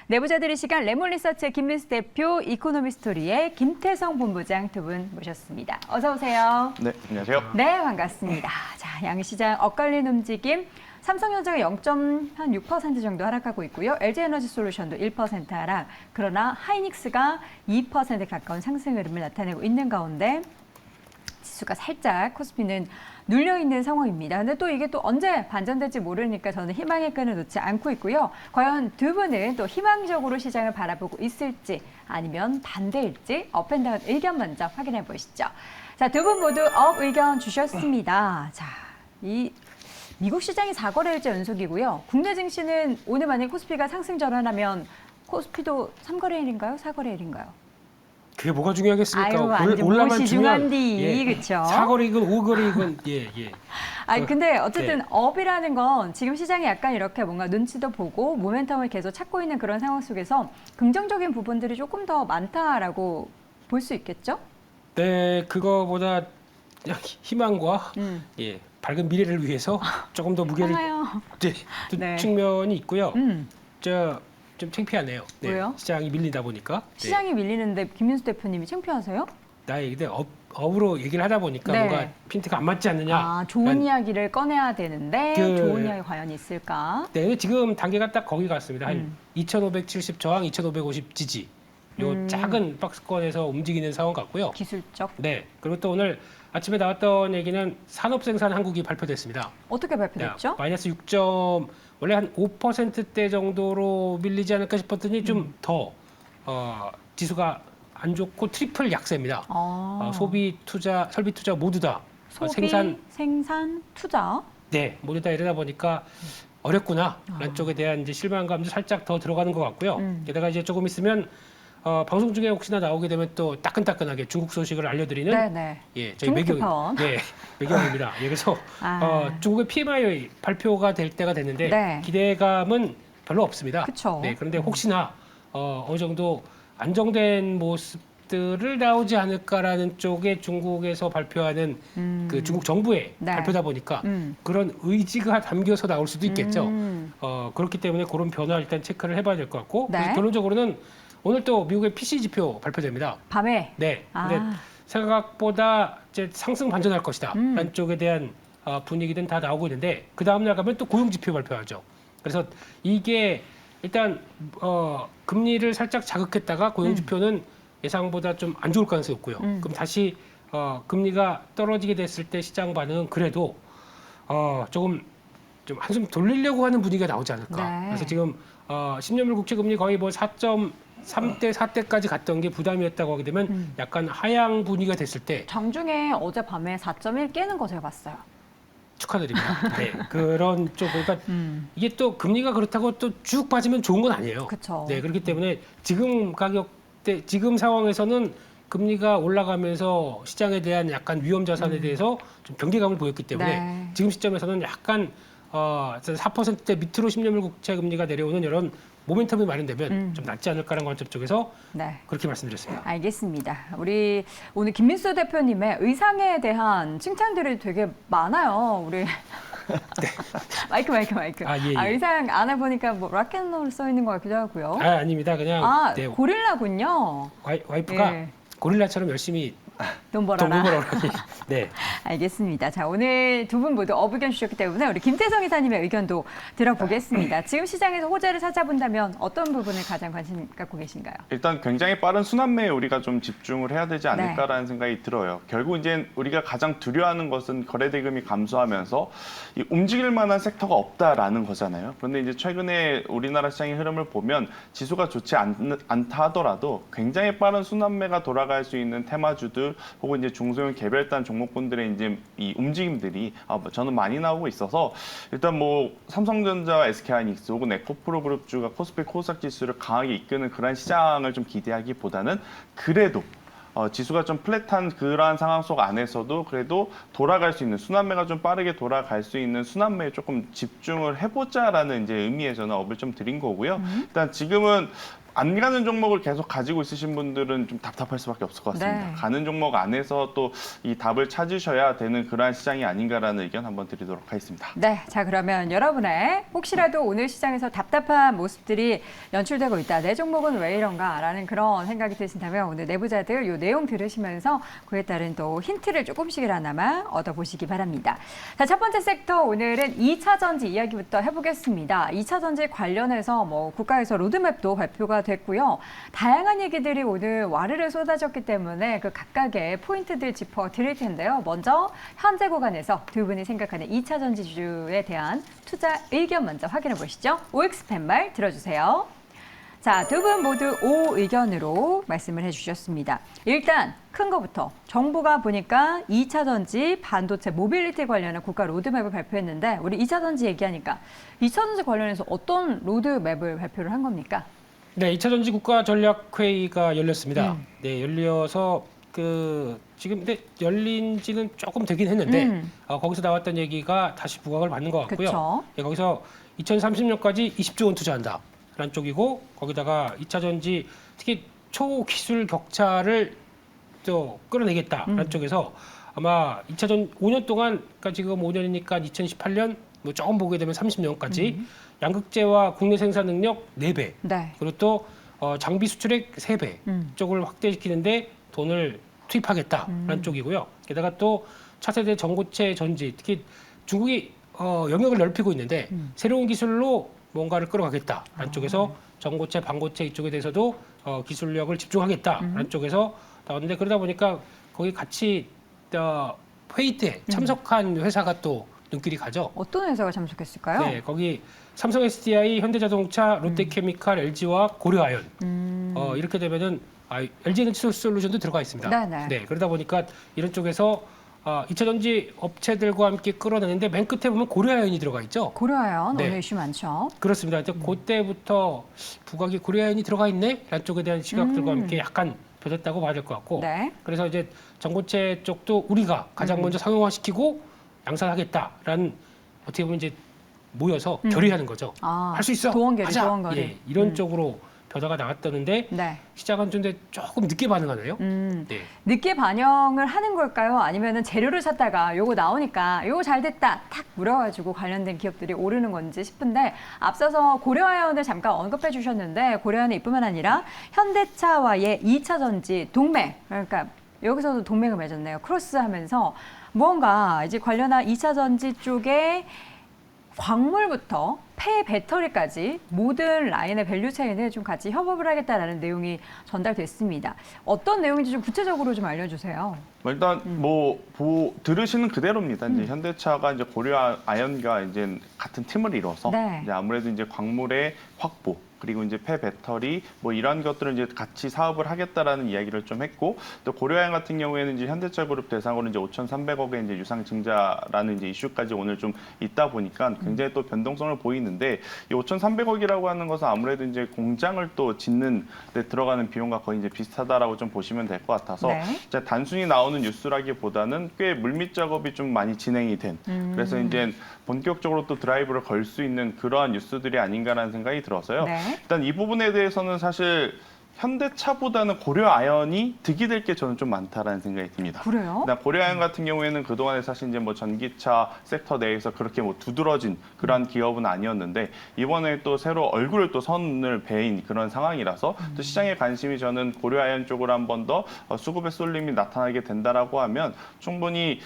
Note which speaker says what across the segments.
Speaker 1: 내부자들의 시간 레몬리서치의 김민수 대표, 이코노미스토리의 김태성 본부장 두 분 모셨습니다. 어서 오세요.
Speaker 2: 네, 안녕하세요.
Speaker 1: 네, 반갑습니다. 자, 양시장 엇갈린 움직임. 삼성전자가 0.6% 정도 하락하고 있고요. LG에너지솔루션도 1% 하락. 그러나 하이닉스가 2% 가까운 상승 흐름을 나타내고 있는 가운데 지수가 살짝 코스피는 눌려있는 상황입니다. 근데 또 이게 또 언제 반전될지 모르니까 저는 희망의 끈을 놓지 않고 있고요. 과연 두 분은 또 희망적으로 시장을 바라보고 있을지 아니면 반대일지 업앤다운 의견 먼저 확인해 보시죠. 자, 두 분 모두 업 의견 주셨습니다. 자, 미국 시장이 4거래일째 연속이고요. 국내 증시는 오늘 만약 코스피가 상승 전환하면 코스피도 3거래일인가요? 4거래일인가요?
Speaker 3: 그게 뭐가 중요하겠습니까?
Speaker 1: 아유, 완전
Speaker 3: 올라만
Speaker 1: 중요한디, 그렇죠?
Speaker 3: 4거래이건 5거래이건 예.
Speaker 1: 아니 근데 어쨌든
Speaker 3: 네.
Speaker 1: 업이라는 건 지금 시장이 약간 이렇게 뭔가 눈치도 보고 모멘텀을 계속 찾고 있는 그런 상황 속에서 긍정적인 부분들이 조금 더 많다라고 볼 수 있겠죠?
Speaker 3: 네, 그거보다 그냥 희망과 밝은 미래를 위해서 조금 더 무게를
Speaker 1: 좋아요.
Speaker 3: 둔
Speaker 1: 네.
Speaker 3: 측면이 있고요. 좀 창피하네요. 네,
Speaker 1: 왜요?
Speaker 3: 시장이 밀리다 보니까.
Speaker 1: 시장이 밀리는데 김민수 대표님이 창피하세요?
Speaker 3: 나의 근데 업으로 얘기를 하다 보니까
Speaker 1: 네.
Speaker 3: 뭔가 핀트가 안 맞지 않느냐.
Speaker 1: 아, 좋은 이야기를 꺼내야 되는데 좋은 이야기 과연 있을까?
Speaker 3: 네, 근데 지금 단계가 딱 거기 같습니다. 한 2,570 저항, 2,550 지지. 요 작은 박스권에서 움직이는 상황 같고요.
Speaker 1: 기술적.
Speaker 3: 네, 그리고 또 오늘 아침에 나왔던 얘기는 산업생산 한국이 발표됐습니다.
Speaker 1: 어떻게 발표됐죠?
Speaker 3: 마이너스 원래 한 5%대 정도로 밀리지 않을까 싶었더니 좀 더 지수가 안 좋고 트리플 약세입니다. 소비, 투자, 설비 투자 모두 다
Speaker 1: 소비, 생산, 투자.
Speaker 3: 네, 모두 다 이러다 보니까 어렵구나라는 쪽에 대한 이제 실망감도 살짝 더 들어가는 것 같고요. 게다가 이제 조금 있으면 방송 중에 혹시나 나오게 되면 또 따끈따끈하게 중국 소식을 알려드리는
Speaker 1: 네네.
Speaker 3: 예, 저희 매경입니다. 예, 그래서 중국의 PMI 발표가 될 때가 됐는데
Speaker 1: 네.
Speaker 3: 기대감은 별로 없습니다.
Speaker 1: 그쵸.
Speaker 3: 네, 그런데 혹시나 어느 정도 안정된 모습들을 나오지 않을까라는 쪽에 중국에서 발표하는 그 중국 정부의
Speaker 1: 네.
Speaker 3: 발표다 보니까 그런 의지가 담겨서 나올 수도 있겠죠. 그렇기 때문에 그런 변화 일단 체크를 해봐야 될 것 같고
Speaker 1: 네.
Speaker 3: 그래서 결론적으로는 오늘 또 미국의 PC 지표 발표됩니다.
Speaker 1: 밤에.
Speaker 3: 네. 근데 생각보다 이제 상승 반전할 것이다. 라는 쪽에 대한 분위기는 다 나오고 있는데 그 다음 날 가면 또 고용 지표 발표하죠. 그래서 이게 일단 금리를 살짝 자극했다가 고용 지표는 예상보다 좀 안 좋을 가능성이 있고요. 그럼 다시 금리가 떨어지게 됐을 때 시장 반응은 그래도 조금 좀 한숨 돌리려고 하는 분위기가 나오지 않을까.
Speaker 1: 네.
Speaker 3: 그래서 지금 10년물 국채 금리 거의 뭐 4.3대 4대까지 갔던 게 부담이었다고 하게 되면 약간 하향 분위기가 됐을 때
Speaker 1: 장중에 어젯밤에 4.1 깨는 거 제가 봤어요.
Speaker 3: 축하드립니다. 네, 그런 쪽 그러니까 이게 또 금리가 그렇다고 또 쭉 빠지면 좋은 건 아니에요.
Speaker 1: 그쵸.
Speaker 3: 네, 그렇기 때문에 지금 가격대 지금 상황에서는 금리가 올라가면서 시장에 대한 약간 위험 자산에 대해서 좀 경계감을 보였기 때문에
Speaker 1: 네.
Speaker 3: 지금 시점에서는 약간 4%대 밑으로 10년물 국채 금리가 내려오는 이런 모멘텀이 마련되면 좀 낫지 않을까라는 관점 쪽에서
Speaker 1: 네.
Speaker 3: 그렇게 말씀드렸습니다.
Speaker 1: 알겠습니다. 우리 오늘 김민수 대표님의 의상에 대한 칭찬들이 되게 많아요. 우리 마이크.
Speaker 3: 예.
Speaker 1: 의상 안에 보니까 뭐 락앤롤 써 있는 것 같기도 하고요.
Speaker 3: 아닙니다. 그냥 네,
Speaker 1: 고릴라군요.
Speaker 3: 와이프가
Speaker 1: 예.
Speaker 3: 고릴라처럼 열심히
Speaker 1: 돈
Speaker 3: 돈
Speaker 1: 벌어라.
Speaker 3: 벌어라니. 네.
Speaker 1: 알겠습니다. 자, 오늘 두 분 모두 업의견 주셨기 때문에 우리 김태성 이사님의 의견도 들어보겠습니다. 지금 시장에서 호재를 찾아본다면 어떤 부분을 가장 관심 갖고 계신가요?
Speaker 2: 일단 굉장히 빠른 순환매에 우리가 좀 집중을 해야 되지 않을까라는 생각이 들어요. 결국 이제 우리가 가장 두려워하는 것은 거래대금이 감소하면서 이 움직일 만한 섹터가 없다라는 거잖아요. 그런데 이제 최근에 우리나라 시장의 흐름을 보면 지수가 좋지 않다 하더라도 굉장히 빠른 순환매가 돌아갈 수 있는 테마주들 혹은 이제 중소형 개별단 종목군들의 이제 이 움직임들이 저는 많이 나오고 있어서 일단 뭐 삼성전자와 SK하이닉스 혹은 에코프로 그룹주가 코스피 코스닥 지수를 강하게 이끄는 그런 시장을 좀 기대하기보다는 그래도 지수가 좀 플랫한 그러한 상황 속 안에서도 그래도 돌아갈 수 있는 순환매가 좀 빠르게 돌아갈 수 있는 순환매에 조금 집중을 해보자라는 이제 의미에서는 업을 좀 드린 거고요. 일단 지금은 안 가는 종목을 계속 가지고 있으신 분들은 좀 답답할 수밖에 없을 것 같습니다.
Speaker 1: 네.
Speaker 2: 가는 종목 안에서 또 이 답을 찾으셔야 되는 그러한 시장이 아닌가라는 의견 한번 드리도록 하겠습니다.
Speaker 1: 네, 자 그러면 여러분의 혹시라도 오늘 시장에서 답답한 모습들이 연출되고 있다. 내 종목은 왜 이런가라는 그런 생각이 드신다면 오늘 내부자들 요 내용 들으시면서 그에 따른 또 힌트를 조금씩이나마 얻어보시기 바랍니다. 자, 첫 번째 섹터 오늘은 2차 전지 이야기부터 해보겠습니다. 2차 전지 관련해서 뭐 국가에서 로드맵도 발표가 됐고요. 다양한 얘기들이 오늘 와르르 쏟아졌기 때문에 그 각각의 포인트들 짚어 드릴 텐데요. 먼저 현재 구간에서 두 분이 생각하는 2차 전지주에 대한 투자 의견 먼저 확인해 보시죠. OX 팻말 들어주세요. 자, 두 분 모두 O 의견으로 말씀을 해주셨습니다. 일단 큰 거부터 정부가 보니까 2차 전지 반도체 모빌리티 관련한 국가 로드맵을 발표했는데 우리 2차 전지 얘기하니까 2차 전지 관련해서 어떤 로드맵을 발표를 한 겁니까?
Speaker 3: 네, 2차 전지 국가 전략 회의가 열렸습니다. 네, 열려서 지금 근데 열린 지는 조금 되긴 했는데 거기서 나왔던 얘기가 다시 부각을 받는 것 같고요.
Speaker 1: 그쵸.
Speaker 3: 네, 거기서 2030년까지 20조 원 투자한다라는 쪽이고 거기다가 2차 전지 특히 초기술 격차를 또 끌어내겠다라는 쪽에서 아마 2차 전 5년 동안 그러니까 지금 5년이니까 2018년 뭐 조금 보게 되면 30년까지 양극재와 국내 생산 능력 4배
Speaker 1: 네.
Speaker 3: 그리고 또 장비 수출액 3배 쪽을 확대시키는데 돈을 투입하겠다라는 쪽이고요. 게다가 또 차세대 전고체 전지, 특히 중국이 영역을 넓히고 있는데 새로운 기술로 뭔가를 끌어가겠다라는 쪽에서 전고체, 반고체 이쪽에 대해서도 기술력을 집중하겠다라는 쪽에서 나왔는데 그러다 보니까 거기 같이 회의 때 참석한 회사가 또 눈길이 가죠.
Speaker 1: 어떤 회사가 참석했을까요?
Speaker 3: 네, 거기 삼성 SDI, 현대자동차, 롯데케미칼, LG와 고려아연. 이렇게 되면은 LG 에너지 솔루션도 들어가 있습니다.
Speaker 1: 네네.
Speaker 3: 네, 그러다 보니까 이런 쪽에서 2차 전지 업체들과 함께 끌어내는데 맨 끝에 보면 고려아연이 들어가 있죠.
Speaker 1: 고려아연
Speaker 3: 네.
Speaker 1: 오늘 이슈 많죠.
Speaker 3: 그렇습니다. 그때부터 부각이 고려아연이 들어가 있네? 라는 쪽에 대한 시각들과 함께 약간 벼졌다고 봐야 될 것 같고
Speaker 1: 네.
Speaker 3: 그래서 이제 전고체 쪽도 우리가 가장 먼저 상용화시키고 양산하겠다라는 어떻게 보면 이제 모여서 결의하는 거죠. 할 수 있어.
Speaker 1: 도원결의,
Speaker 3: 하자.
Speaker 1: 도원결의.
Speaker 3: 예, 이런 쪽으로 벼다가 나왔다는데
Speaker 1: 네.
Speaker 3: 시장은 좀 조금 늦게 반응하네요. 네.
Speaker 1: 늦게 반영을 하는 걸까요? 아니면은 재료를 찾다가 요거 나오니까 요거 잘 됐다 탁 물어가지고 관련된 기업들이 오르는 건지 싶은데 앞서서 고려아연을 잠깐 언급해 주셨는데 고려아연은 이뿐만 아니라 현대차와의 2차 전지 동맹 그러니까 여기서도 동맹을 맺었네요. 크로스하면서 무언가 이제 관련한 2차 전지 쪽에 광물부터 폐배터리까지 모든 라인의 밸류 체인을 좀 같이 협업을 하겠다라는 내용이 전달됐습니다. 어떤 내용인지 좀 구체적으로 좀 알려주세요.
Speaker 2: 일단 들으시는 그대로입니다. 이제 현대차가 이제 고려아연과 이제 같은 팀을 이뤄서
Speaker 1: 네.
Speaker 2: 이제 아무래도 이제 광물의 확보 그리고 이제 폐배터리 뭐 이런 것들을 이제 같이 사업을 하겠다라는 이야기를 좀 했고 또 고려아연 같은 경우에는 이제 현대차 그룹 대상으로 이제 5,300억의 이제 유상 증자라는 이제 이슈까지 오늘 좀 있다 보니까 굉장히 또 변동성을 보이는데 이 5,300억이라고 하는 것은 아무래도 이제 공장을 또 짓는 데 들어가는 비용과 거의 이제 비슷하다라고 좀 보시면 될 것 같아서
Speaker 1: 네.
Speaker 2: 이제 단순히 나오는 뉴스라기보다는 꽤 물밑 작업이 좀 많이 진행이 된 그래서 이제 본격적으로 또 드라이브를 걸 수 있는 그러한 뉴스들이 아닌가라는 생각이 들어서요.
Speaker 1: 네.
Speaker 2: 일단 이 부분에 대해서는 사실 현대차보다는 고려아연이 득이 될 게 저는 좀 많다라는 생각이 듭니다.
Speaker 1: 그래요?
Speaker 2: 일단 고려아연 같은 경우에는 그동안에 사실 이제 뭐 전기차 섹터 내에서 그렇게 뭐 두드러진 그런 기업은 아니었는데 이번에 또 새로 얼굴을 또 선을 베인 그런 상황이라서 또 시장의 관심이 저는 고려아연 쪽으로 한 번 더 수급의 쏠림이 나타나게 된다라고 하면 충분히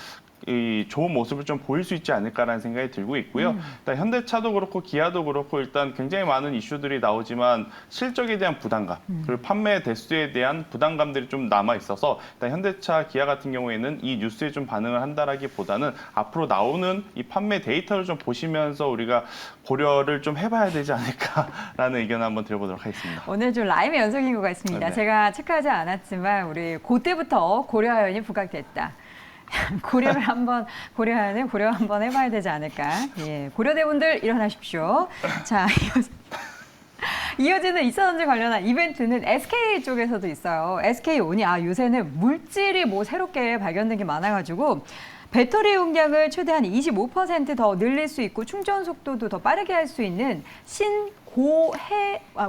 Speaker 2: 이 좋은 모습을 좀 보일 수 있지 않을까라는 생각이 들고 있고요. 일단 현대차도 그렇고 기아도 그렇고 일단 굉장히 많은 이슈들이 나오지만 실적에 대한 부담감 그리고 판매 대수에 대한 부담감들이 좀 남아 있어서 일단 현대차, 기아 같은 경우에는 이 뉴스에 좀 반응을 한다라기보다는 앞으로 나오는 이 판매 데이터를 좀 보시면서 우리가 고려를 좀 해봐야 되지 않을까라는 의견을 한번 드려보도록 하겠습니다.
Speaker 1: 오늘 좀 라임의 연속인 것 같습니다.
Speaker 2: 네.
Speaker 1: 제가 체크하지 않았지만 우리 그때부터 고려아연이 부각됐다. 고려를 한번 고려하는 고려 한번 해봐야 되지 않을까. 예, 고려대분들 일어나십시오. 자, 이어지는 2차 전지 관련한 이벤트는 SK 쪽에서도 있어요. SK온이 요새는 물질이 뭐 새롭게 발견된 게 많아가지고 배터리 용량을 최대한 25% 더 늘릴 수 있고 충전 속도도 더 빠르게 할 수 있는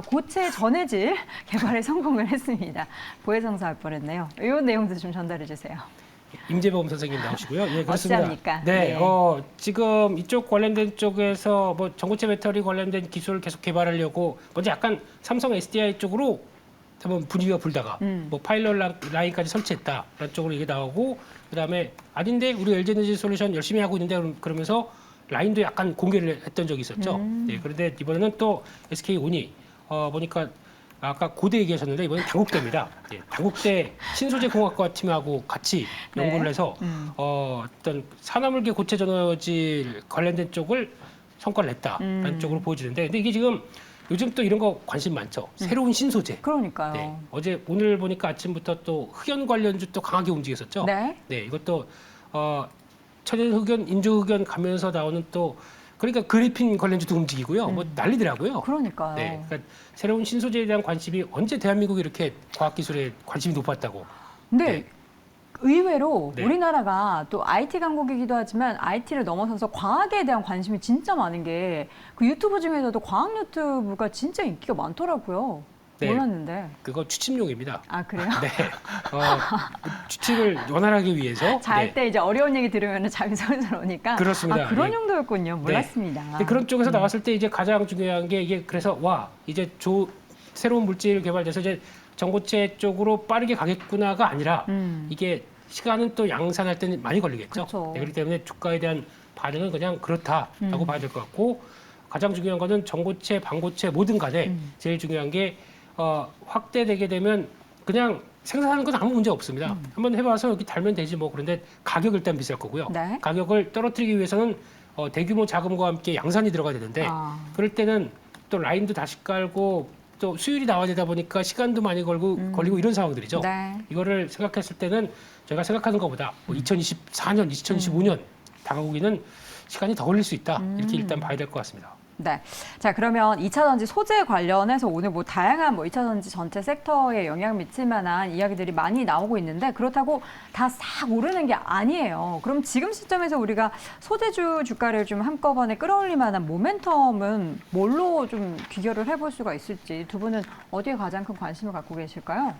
Speaker 1: 고체 전해질 개발에 성공을 했습니다. 고해성사할 뻔했네요. 이 내용도 좀 전달해 주세요.
Speaker 3: 임재범 선생님 나오시고요. 예, 그렇습니다.
Speaker 1: 어찌합니까?
Speaker 3: 네,
Speaker 1: 네.
Speaker 3: 지금 이쪽 관련된 쪽에서 뭐 전고체 배터리 관련된 기술을 계속 개발하려고 먼저 약간 삼성 SDI 쪽으로 한번 분위기가 불다가 뭐 파일럿 라인까지 설치했다라는 쪽으로 이게 나오고 그다음에 아닌데 우리 LG에너지 솔루션 열심히 하고 있는데 그러면서 라인도 약간 공개를 했던 적이 있었죠. 네, 그런데 이번에는 또 SK온이 보니까 아까 고대 얘기하셨는데 이번엔 당국대입니다. 예, 당국대 신소재공학과 팀하고 같이
Speaker 1: 네.
Speaker 3: 연구를 해서 어떤 산화물계 고체 전어질 관련된 쪽을 성과를 냈다라는 쪽으로 보여지는데 근데 이게 지금 요즘 또 이런 거 관심 많죠. 새로운 신소재.
Speaker 1: 그러니까요.
Speaker 3: 네, 오늘 보니까 아침부터 또 흑연 관련주 또 강하게 움직였었죠.
Speaker 1: 네.
Speaker 3: 이것도 천연 흑연, 인조 흑연 가면서 나오는 또 그러니까 그래핀 관련주도 움직이고요. 뭐 난리더라고요.
Speaker 1: 그러니까요.
Speaker 3: 네, 그러니까 새로운 신소재에 대한 관심이 언제 대한민국이 이렇게 과학기술에 관심이 높았다고.
Speaker 1: 근데
Speaker 3: 네.
Speaker 1: 의외로
Speaker 3: 네.
Speaker 1: 우리나라가 또 IT 강국이기도 하지만 IT를 넘어서서 과학에 대한 관심이 진짜 많은 게 그 유튜브 중에서도 과학 유튜브가 진짜 인기가 많더라고요.
Speaker 3: 네.
Speaker 1: 몰랐는데.
Speaker 3: 그거 추침용입니다.
Speaker 1: 아, 그래요?
Speaker 3: 네, 추측을 원활하게 위해서.
Speaker 1: 잘
Speaker 3: 네.
Speaker 1: 때 이제 어려운 얘기 들으면 잠이 솔솔 오니까.
Speaker 3: 그렇습니다.
Speaker 1: 아, 그런
Speaker 3: 예.
Speaker 1: 용도였군요. 몰랐습니다.
Speaker 3: 네, 그런 쪽에서 나왔을 때 이제 가장 중요한 게 이게 그래서 와 이제 새로운 물질 개발돼서 이제 전고체 쪽으로 빠르게 가겠구나가 아니라 이게 시간은 또 양산할 때는 많이 걸리겠죠.
Speaker 1: 그쵸.
Speaker 3: 네, 그렇기 때문에 주가에 대한 반응은 그냥 그렇다라고 봐야 될 것 같고 가장 중요한 거는 전고체, 반고체 뭐든 간에 제일 중요한 게 확대되게 되면 그냥 생산하는 건 아무 문제 없습니다. 한번 해봐서 여기 달면 되지 뭐 그런데 가격 일단 비쌀 거고요.
Speaker 1: 네.
Speaker 3: 가격을 떨어뜨리기 위해서는 대규모 자금과 함께 양산이 들어가야 되는데 그럴 때는 또 라인도 다시 깔고 또 수율이 나와야 되다 보니까 시간도 많이 걸리고 이런 상황들이죠.
Speaker 1: 네.
Speaker 3: 이거를 생각했을 때는 저희가 생각하는 것보다 뭐 2024년, 2025년 다가오기는 시간이 더 걸릴 수 있다. 이렇게 일단 봐야 될 것 같습니다.
Speaker 1: 네. 자, 그러면 2차 전지 소재 관련해서 오늘 뭐 다양한 2차 전지 전체 섹터에 영향 미칠 만한 이야기들이 많이 나오고 있는데 그렇다고 다 싹 오르는 게 아니에요. 그럼 지금 시점에서 우리가 소재주 주가를 좀 한꺼번에 끌어올릴 만한 모멘텀은 뭘로 좀 비교를 해볼 수가 있을지 두 분은 어디에 가장 큰 관심을 갖고 계실까요?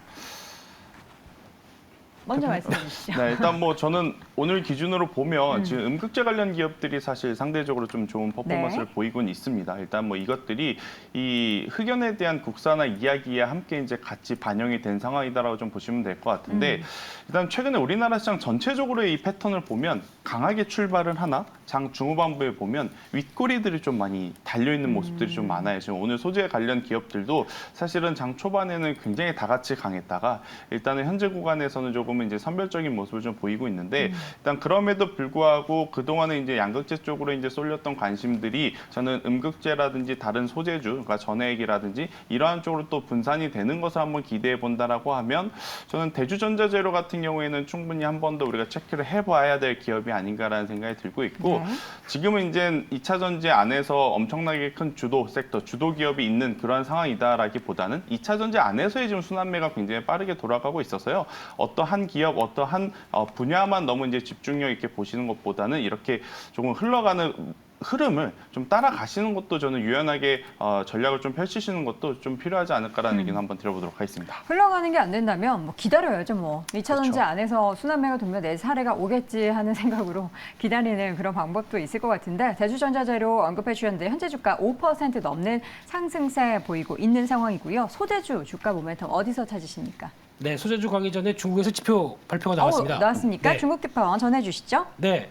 Speaker 1: 먼저 말씀해 주시죠.
Speaker 2: 네, 일단 뭐 저는 오늘 기준으로 보면 지금 음극재 관련 기업들이 사실 상대적으로 좀 좋은 퍼포먼스를
Speaker 1: 네.
Speaker 2: 보이고는 있습니다. 일단 뭐 이것들이 이 흑연에 대한 국산화 이야기에 함께 이제 같이 반영이 된 상황이다라고 좀 보시면 될 것 같은데 일단 최근에 우리나라 시장 전체적으로의 이 패턴을 보면 강하게 출발을 하나 장 중후반부에 보면 윗꼬리들이 좀 많이 달려 있는 모습들이 좀 많아요. 지금 오늘 소재 관련 기업들도 사실은 장 초반에는 굉장히 다 같이 강했다가 일단은 현재 구간에서는 조금 이제 선별적인 모습을 좀 보이고 있는데 일단 그럼에도 불구하고 그동안에 이제 양극재 쪽으로 이제 쏠렸던 관심들이 저는 음극재라든지 다른 소재주, 그러니까 전해액이라든지 이러한 쪽으로 또 분산이 되는 것을 한번 기대해 본다라고 하면 저는 대주전자재료 같은 경우에는 충분히 한 번 더 우리가 체크를 해봐야 될 기업이 아닌가라는 생각이 들고 있고 지금은 이제 2차 전지 안에서 엄청나게 큰 주도 섹터, 주도 기업이 있는 그런 상황이다라기보다는 2차 전지 안에서의 지금 순환매가 굉장히 빠르게 돌아가고 있어서요. 어떠한 기업, 어떠한 분야만 너무 이제 집중력 있게 보시는 것보다는 이렇게 조금 흘러가는 흐름을 좀 따라가시는 것도 저는 유연하게 전략을 좀 펼치시는 것도 좀 필요하지 않을까라는 얘기는 한번 드려보도록 하겠습니다.
Speaker 1: 흘러가는 게 안 된다면 뭐 기다려야죠. 뭐 2차 전지
Speaker 2: 그렇죠.
Speaker 1: 안에서 순환매가 돌면 내 사례가 오겠지 하는 생각으로 기다리는 그런 방법도 있을 것 같은데 대주전자재료 언급해 주셨는데 현재 주가 5% 넘는 상승세 보이고 있는 상황이고요. 소재주 주가 모멘텀 어디서 찾으십니까?
Speaker 3: 네, 소재주 가기 전에 중국에서 지표 발표가 나왔습니다.
Speaker 1: 나왔습니까?
Speaker 3: 네.
Speaker 1: 중국 지표 전해 주시죠.
Speaker 3: 네,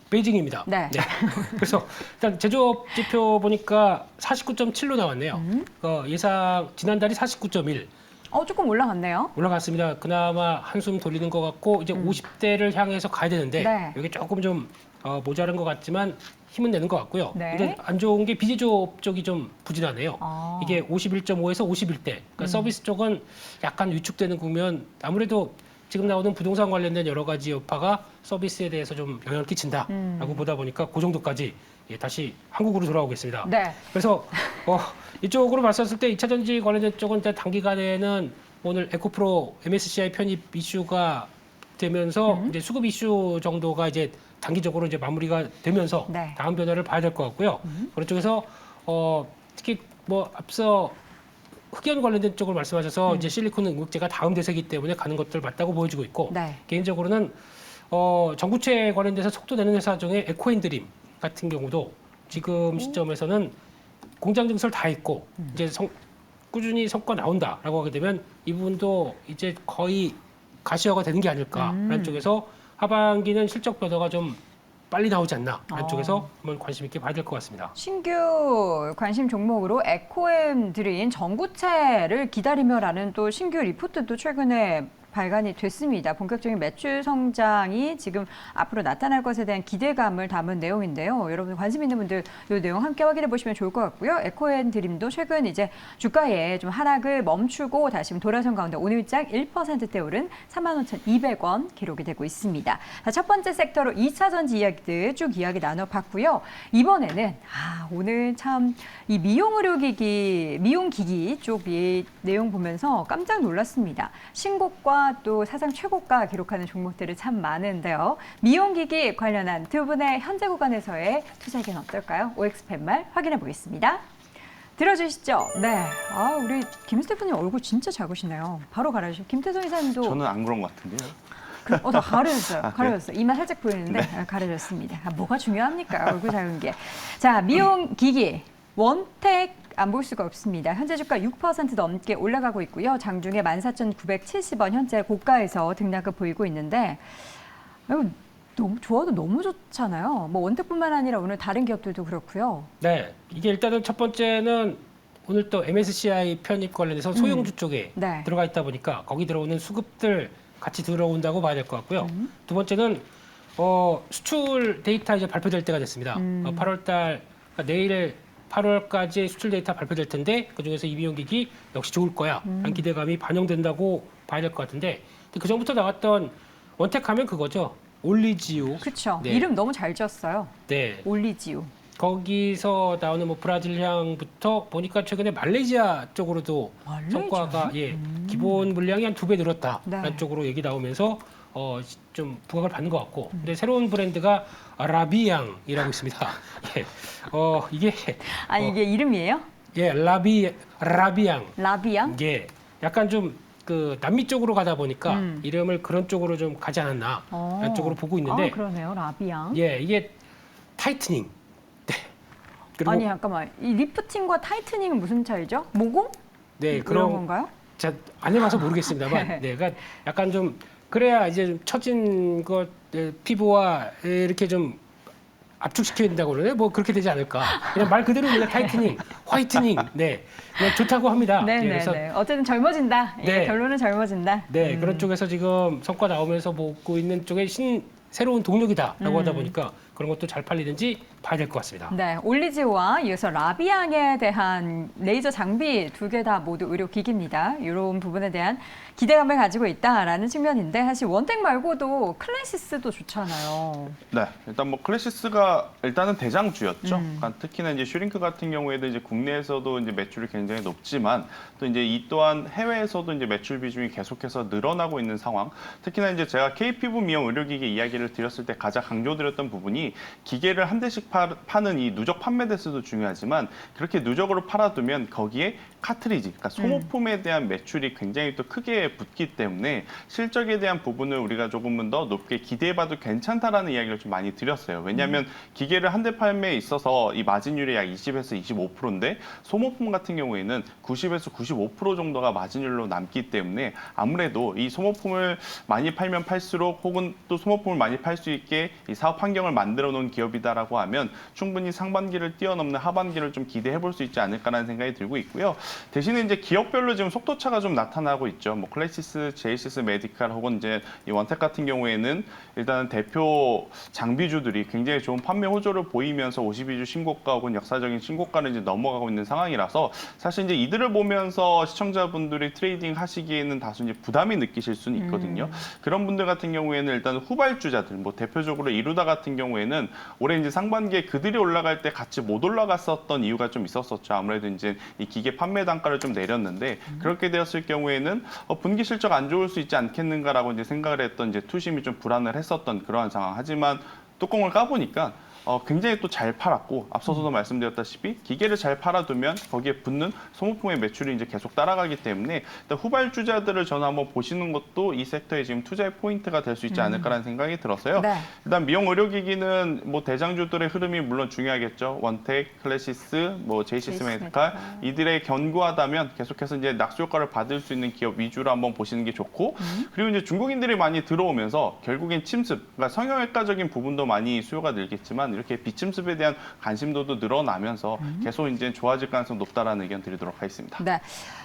Speaker 3: 베이징입니다.
Speaker 1: 네.
Speaker 3: 그래서 일단 제조업 지표 보니까 49.7로 나왔네요. 예상 지난달이 49.1
Speaker 1: 조금 올라갔네요.
Speaker 3: 올라갔습니다. 그나마 한숨 돌리는 것 같고 이제 50대를 향해서 가야 되는데
Speaker 1: 네.
Speaker 3: 여기 조금 좀 모자란 것 같지만 힘은 내는 것 같고요.
Speaker 1: 네.
Speaker 3: 근데 안 좋은 게 비제조업 쪽이 좀 부진하네요. 이게 51.5에서 51대. 그러니까 서비스 쪽은 약간 위축되는 국면. 아무래도 지금 나오는 부동산 관련된 여러 가지 여파가 서비스에 대해서 좀 영향을 끼친다라고 보다 보니까 그 정도까지 다시 한국으로 돌아오겠습니다.
Speaker 1: 네.
Speaker 3: 그래서 이쪽으로 봤었을 때 2차 전지 관련된 쪽은 일단 단기간에는 오늘 에코프로 MSCI 편입 이슈가 되면서 이제 수급 이슈 정도가 이제 단기적으로 이제 마무리가 되면서
Speaker 1: 네.
Speaker 3: 다음 변화를 봐야 될 것 같고요. 그런 쪽에서 특히 뭐 앞서 흑연 관련된 쪽을 말씀하셔서 이제 실리콘 응급제가 다음 대세이기 때문에 가는 것들 맞다고 보여지고 있고
Speaker 1: 네.
Speaker 3: 개인적으로는 전구체 관련돼서 속도 내는 회사 중에 에코앤드림 같은 경우도 지금 시점에서는 공장 증설 다 했고 이제 꾸준히 성과 나온다라고 하게 되면 이 부분도 이제 거의 가시화가 되는 게 아닐까라는 쪽에서 하반기는 실적 변화가 좀 빨리 나오지 않나라는 쪽에서 한번 관심 있게 봐야 될 것 같습니다.
Speaker 1: 신규 관심 종목으로 에코엠 드린 전구체를 기다리며라는 또 신규 리포트도 최근에 발간이 됐습니다. 본격적인 매출 성장이 지금 앞으로 나타날 것에 대한 기대감을 담은 내용인데요. 여러분 관심 있는 분들 이 내용 함께 확인해 보시면 좋을 것 같고요. 에코앤드림도 최근 이제 주가에 좀 하락을 멈추고 다시 돌아선 가운데 오늘장 1%대 오른 35,200원 기록이 되고 있습니다. 자, 첫 번째 섹터로 2차 전지 이야기들 쭉 이야기 나눠봤고요. 이번에는 오늘 참 이 미용기기 쪽 이 내용 보면서 깜짝 놀랐습니다. 신고가 또 사상 최고가 기록하는 종목들이 참 많은데요. 미용기기 관련한 두 분의 현재 구간에서의 투자 의견 어떨까요? OX 팻말 확인해 보겠습니다. 들어주시죠. 네. 우리 김 스태프님 얼굴 진짜 작으시네요. 바로 가려주시죠. 김태성 이사님도.
Speaker 2: 저는 안 그런 것 같은데요.
Speaker 1: 다 가려졌어요.
Speaker 2: 그래요?
Speaker 1: 가려졌어요. 이마 살짝 보이는데 가려졌습니다. 뭐가 중요합니까? 얼굴 작은 게. 자, 미용기기. 원택 안 볼 수가 없습니다. 현재 주가 6% 넘게 올라가고 있고요. 장중에 14,970원 현재 고가에서 등락을 보이고 있는데 너무 좋아도 너무 좋잖아요. 뭐 원택뿐만 아니라 오늘 다른 기업들도 그렇고요.
Speaker 3: 네, 이게 일단은 첫 번째는 오늘 또 MSCI 편입 관련해서 소형주 쪽에
Speaker 1: 네.
Speaker 3: 들어가 있다 보니까 거기 들어오는 수급들 같이 들어온다고 봐야 될 것 같고요. 두 번째는 수출 데이터 이제 발표될 때가 됐습니다. 8월달 그러니까 내일 8월까지 수출 데이터 발표될 텐데 그중에서 이 미용기기 역시 좋을 거야 라는 기대감이 반영된다고 봐야 될 것 같은데 그 전부터 나왔던 원택하면 그거죠. 올리지오.
Speaker 1: 그렇죠.
Speaker 3: 네.
Speaker 1: 이름 너무 잘 지었어요.
Speaker 3: 네.
Speaker 1: 올리지오.
Speaker 3: 거기서 나오는 뭐 브라질 향부터 보니까 최근에 말레이시아 쪽으로도
Speaker 1: 말레이시아?
Speaker 3: 성과가 기본 물량이 한 2배 늘었다라는
Speaker 1: 네.
Speaker 3: 쪽으로 얘기 나오면서 좀 부각을 받는 것 같고 근데 새로운 브랜드가 라비앙이라고 있습니다. 예. 이게
Speaker 1: 이게 이름이에요?
Speaker 3: 예, 라비앙.
Speaker 1: 라비앙?
Speaker 3: 이게 약간 좀 그 남미 쪽으로 가다 보니까 이름을 그런 쪽으로 좀 가지 않았나 라는 쪽으로 보고 있는데
Speaker 1: 그러네요. 라비앙.
Speaker 3: 예, 이게 타이트닝. 네. 그리고
Speaker 1: 잠깐만. 이 리프팅과 타이트닝은 무슨 차이죠? 모공?
Speaker 3: 네,
Speaker 1: 그런 건가요?
Speaker 3: 제가 안 해봐서 모르겠습니다만, 네, 그러니까 약간 좀 그래야 이제 좀 처진 것 피부와 이렇게 좀 압축시켜야 된다고 그러네. 뭐 그렇게 되지 않을까. 그냥 말 그대로 그냥 타이트닝, 화이트닝, 네, 그냥 좋다고 합니다.
Speaker 1: 네,
Speaker 3: 예, 그래서
Speaker 1: 어쨌든 젊어진다.
Speaker 3: 네.
Speaker 1: 결론은 젊어진다.
Speaker 3: 네, 그런 쪽에서 지금 성과 나오면서 보고 있는 쪽에 새로운 동력이다라고 하다 보니까 그런 것도 잘 팔리는지 봐야 될 것 같습니다.
Speaker 1: 네, 올리지오와 이어서 라비앙에 대한 레이저 장비 두 개 다 모두 의료기기입니다. 이런 부분에 대한 기대감을 가지고 있다라는 측면인데 사실 원택 말고도 클래시스도 좋잖아요.
Speaker 2: 네, 일단 뭐 클래시스가 일단은 대장주였죠. 그러니까 특히나 이제 슈링크 같은 경우에도 이제 국내에서도 이제 매출이 굉장히 높지만 또 이제 이 또한 해외에서도 이제 매출 비중이 계속해서 늘어나고 있는 상황. 특히나 이제 제가 KP부 미용 의료기기 이야기를 드렸을 때 가장 강조드렸던 부분이 기계를 한 대씩 파는 이 누적 판매 대수도 중요하지만 그렇게 누적으로 팔아두면 거기에 카트리지, 그러니까 소모품에 대한 매출이 굉장히 또 크게 붙기 때문에 실적에 대한 부분을 우리가 조금은 더 높게 기대해봐도 괜찮다라는 이야기를 좀 많이 드렸어요. 왜냐하면 기계를 한 대 판매에 있어서 이 마진율이 약 20에서 25%인데 소모품 같은 경우에는 90에서 95% 정도가 마진율로 남기 때문에 아무래도 이 소모품을 많이 팔면 팔수록 혹은 또 소모품을 많이 팔 수 있게 이 사업 환경을 만들어 놓은 기업이다라고 하면 충분히 상반기를 뛰어넘는 하반기를 좀 기대해 볼 수 있지 않을까라는 생각이 들고 있고요. 대신에 이제 기업별로 지금 속도차가 좀 나타나고 있죠. 뭐 클래시스, 제이시스 메디칼 혹은 이제 이 원택 같은 경우에는 일단 대표 장비주들이 굉장히 좋은 판매 호조를 보이면서 52주 신고가 혹은 역사적인 신고가를 이제 넘어가고 있는 상황이라서 사실 이제 이들을 보면서 시청자분들이 트레이딩 하시기에는 다소 이제 부담이 느끼실 수는 있거든요. 그런 분들 같은 경우에는 일단 후발주자들, 뭐 대표적으로 이루다 같은 경우에는 올해 이제 상반기에 그들이 올라갈 때 같이 못 올라갔었던 이유가 좀 있었었죠. 아무래도 이제 이 기계 판매 단가를 좀 내렸는데 그렇게 되었을 경우에는 분기 실적 안 좋을 수 있지 않겠는가라고 이제 생각을 했던 이제 투심이 좀 불안을 했었던 그러한 상황. 하지만 뚜껑을 까보니까 굉장히 또 잘 팔았고 앞서서도 말씀드렸다시피 기계를 잘 팔아두면 거기에 붙는 소모품의 매출이 이제 계속 따라가기 때문에 일단 후발주자들을 저는 한번 보시는 것도 이 섹터에 지금 투자의 포인트가 될 수 있지 않을까라는 생각이 들어서요.
Speaker 1: 네.
Speaker 2: 일단 미용 의료기기는 뭐 대장주들의 흐름이 물론 중요하겠죠. 원텍, 클래시스, 뭐 제이시스 메디칼 이들의 견고하다면 계속해서 이제 낙수 효과를 받을 수 있는 기업 위주로 한번 보시는 게 좋고 그리고 이제 중국인들이 많이 들어오면서 결국엔 침습, 그러니까 성형외과적인 부분도 많이 수요가 늘겠지만 이렇게 비침습에 대한 관심도도 늘어나면서 계속 이제 좋아질 가능성 높다라는 의견 드리도록 하겠습니다.
Speaker 1: 네.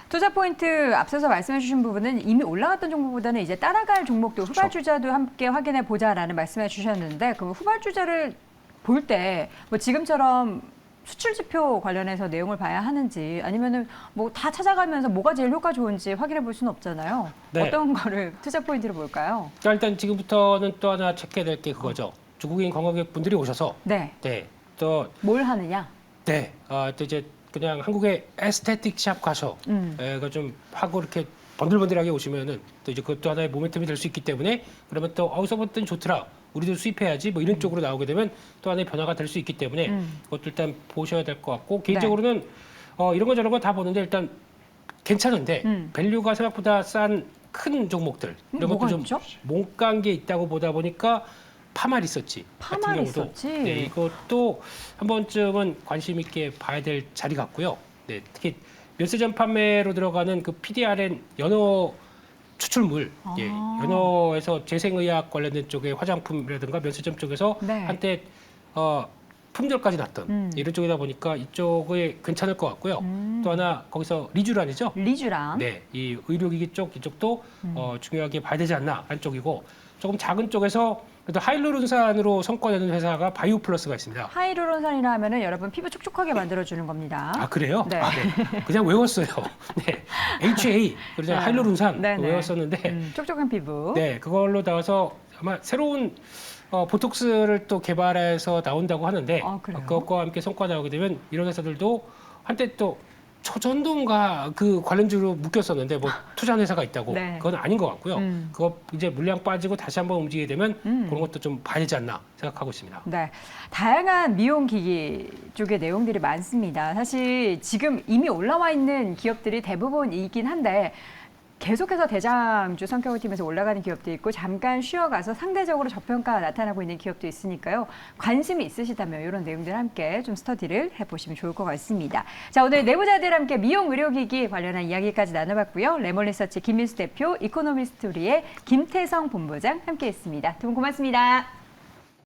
Speaker 1: 투자 포인트 앞서서 말씀해 주신 부분은 이미 올라갔던 종목보다는 이제 따라갈 종목도 후발주자도 함께 확인해 보자라는 말씀해 주셨는데 그 후발주자를 볼 때 뭐 지금처럼 수출 지표 관련해서 내용을 봐야 하는지 아니면은 뭐 다 찾아가면서 뭐가 제일 효과 좋은지 확인해 볼 수는 없잖아요.
Speaker 3: 네.
Speaker 1: 어떤 거를 투자 포인트로 볼까요?
Speaker 3: 그러니까 일단 지금부터는 또 하나 체크해야 될 게 그거죠. 중국인 관광객분들이 오셔서
Speaker 1: 네.
Speaker 3: 네, 또
Speaker 1: 뭘 하느냐?
Speaker 3: 네, 또 이제 그냥 한국의 에스테틱 샵 가서
Speaker 1: 네.
Speaker 3: 이거 좀 하고 이렇게 번들번들하게 오시면은 또 이제 그것도 하나의 모멘텀이 될 수 있기 때문에 그러면 또 어디서 봤더니 좋더라. 우리도 수입해야지 뭐 이런 쪽으로 나오게 되면 또 하나의 변화가 될 수 있기 때문에 그것도 일단 보셔야 될 것 같고 개인적으로는 이런 거 저런 거 다 보는데 일단 괜찮은데 밸류가 생각보다 싼 큰 종목들 이런
Speaker 1: 뭐가
Speaker 3: 것도 좀
Speaker 1: 있죠?
Speaker 3: 몽깐 게 있다고 보다 보니까 파마 리서치 같은
Speaker 1: 파마
Speaker 3: 경우도
Speaker 1: 리서치?
Speaker 3: 네, 이것도 한 번쯤은 관심 있게 봐야 될 자리 같고요. 네, 특히 면세점 판매로 들어가는 그 PDRN 연어 추출물, 예, 연어에서 재생의학 관련된 쪽의 화장품이라든가 면세점 쪽에서
Speaker 1: 네.
Speaker 3: 한때 품절까지 났던 이런 쪽이다 보니까 이쪽에 괜찮을 것 같고요. 또 하나 거기서 리쥬란이죠.
Speaker 1: 리쥬란.
Speaker 3: 네, 이 의료기기 쪽 이쪽도 중요하게 봐야 되지 않나 한쪽이고 조금 작은 쪽에서 그래도 하이루론산으로 성과내는 회사가 바이오플러스가 있습니다.
Speaker 1: 하이루론산이라 하면은 여러분 피부 촉촉하게 만들어주는 겁니다.
Speaker 3: 아 그래요?
Speaker 1: 네.
Speaker 3: 아, 네. 그냥 외웠어요. 네, HA 그래서 하이루론산
Speaker 1: 네, 네.
Speaker 3: 외웠었는데
Speaker 1: 촉촉한 피부.
Speaker 3: 네, 그걸로 나와서 아마 새로운 보톡스를 또 개발해서 나온다고 하는데
Speaker 1: 그래요?
Speaker 3: 그것과 함께 성과 나오게 되면 이런 회사들도 한때 또 초전도인가 그 관련주로 묶였었는데 뭐 투자한 회사가 있다고
Speaker 1: 네.
Speaker 3: 그건 아닌 것 같고요. 그거 이제 물량 빠지고 다시 한번 움직이게 되면 그런 것도 좀 봐야 되지 않나 생각하고 있습니다.
Speaker 1: 네, 다양한 미용기기 쪽의 내용들이 많습니다. 사실 지금 이미 올라와 있는 기업들이 대부분이긴 한데 계속해서 대장주 성격을 띠면서 올라가는 기업도 있고 잠깐 쉬어가서 상대적으로 저평가가 나타나고 있는 기업도 있으니까요. 관심이 있으시다면 이런 내용들 함께 좀 스터디를 해보시면 좋을 것 같습니다. 자, 오늘 내부자들 함께 미용 의료기기 관련한 이야기까지 나눠봤고요. 레몬리서치 김민수 대표, 이코노미스토리의 김태성 본부장 함께했습니다. 두 분 고맙습니다.